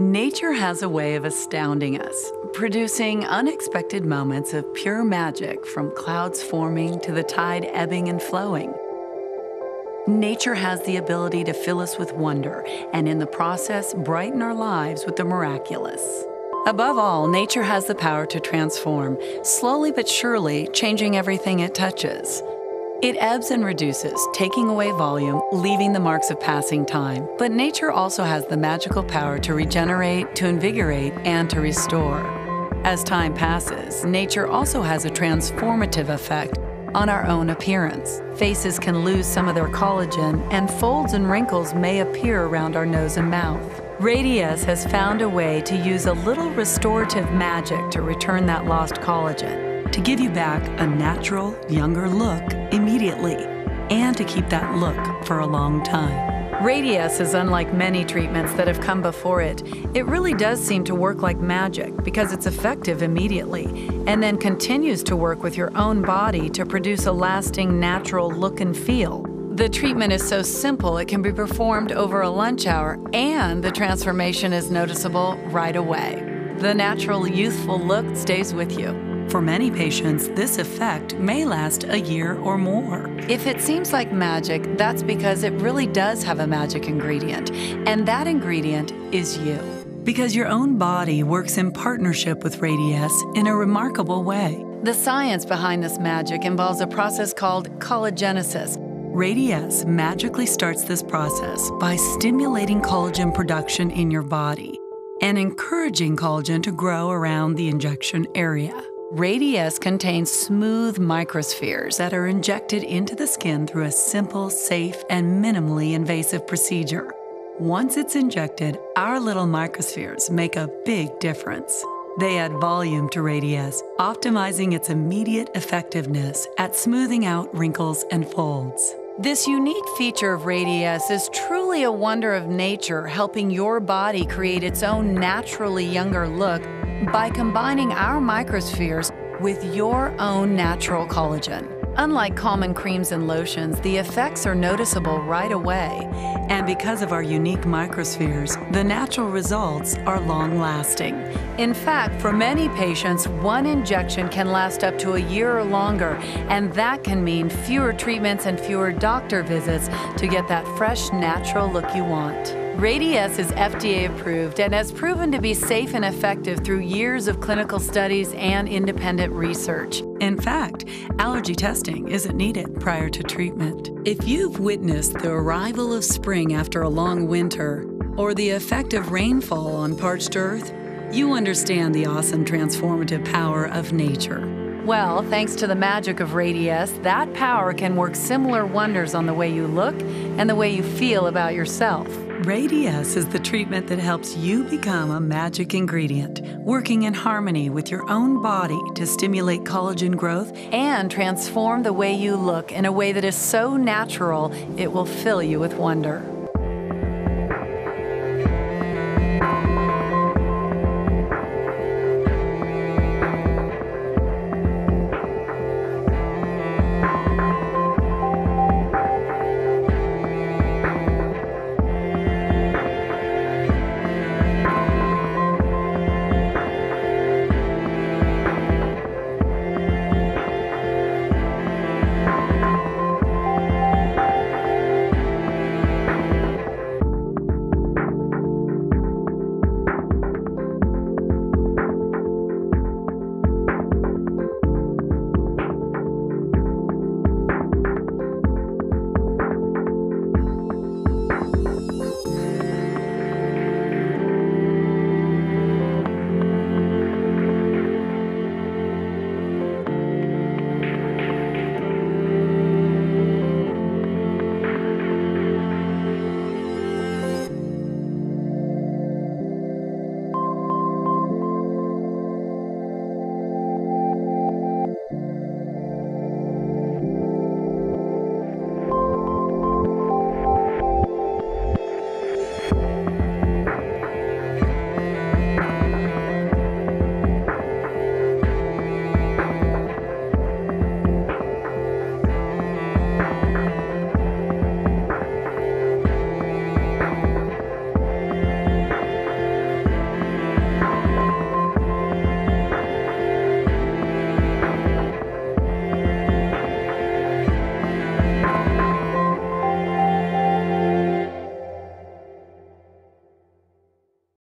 Nature has a way of astounding us, producing unexpected moments of pure magic from clouds forming to the tide ebbing and flowing. Nature has the ability to fill us with wonder and in the process brighten our lives with the miraculous. Above all, nature has the power to transform, slowly but surely changing everything it touches. It ebbs and reduces, taking away volume, leaving the marks of passing time. But nature also has the magical power to regenerate, to invigorate, and to restore. As time passes, nature also has a transformative effect on our own appearance. Faces can lose some of their collagen, and folds and wrinkles may appear around our nose and mouth. Radiesse has found a way to use a little restorative magic to return that lost collagen, to give you back a natural, younger look immediately, and to keep that look for a long time. Radiesse is unlike many treatments that have come before it. It really does seem to work like magic because it's effective immediately and then continues to work with your own body to produce a lasting, natural look and feel. The treatment is so simple it can be performed over a lunch hour, and the transformation is noticeable right away. The natural, youthful look stays with you. For many patients, this effect may last a year or more. If it seems like magic, that's because it really does have a magic ingredient, and that ingredient is you. Because your own body works in partnership with Radiesse in a remarkable way. The science behind this magic involves a process called collagenesis. Radiesse magically starts this process by stimulating collagen production in your body and encouraging collagen to grow around the injection area. Radiesse contains smooth microspheres that are injected into the skin through a simple, safe, and minimally invasive procedure. Once it's injected, our little microspheres make a big difference. They add volume to Radiesse, optimizing its immediate effectiveness at smoothing out wrinkles and folds. This unique feature of Radiesse is truly a wonder of nature, helping your body create its own naturally younger look by combining our microspheres with your own natural collagen. Unlike common creams and lotions, the effects are noticeable right away. And because of our unique microspheres, the natural results are long-lasting. In fact, for many patients, one injection can last up to a year or longer, and that can mean fewer treatments and fewer doctor visits to get that fresh, natural look you want. Radiesse is FDA approved and has proven to be safe and effective through years of clinical studies and independent research. In fact, allergy testing isn't needed prior to treatment. If you've witnessed the arrival of spring after a long winter or the effect of rainfall on parched earth, you understand the awesome transformative power of nature. Well, thanks to the magic of Radiesse, that power can work similar wonders on the way you look and the way you feel about yourself. Radiesse is the treatment that helps you become a magic ingredient, working in harmony with your own body to stimulate collagen growth and transform the way you look in a way that is so natural it will fill you with wonder.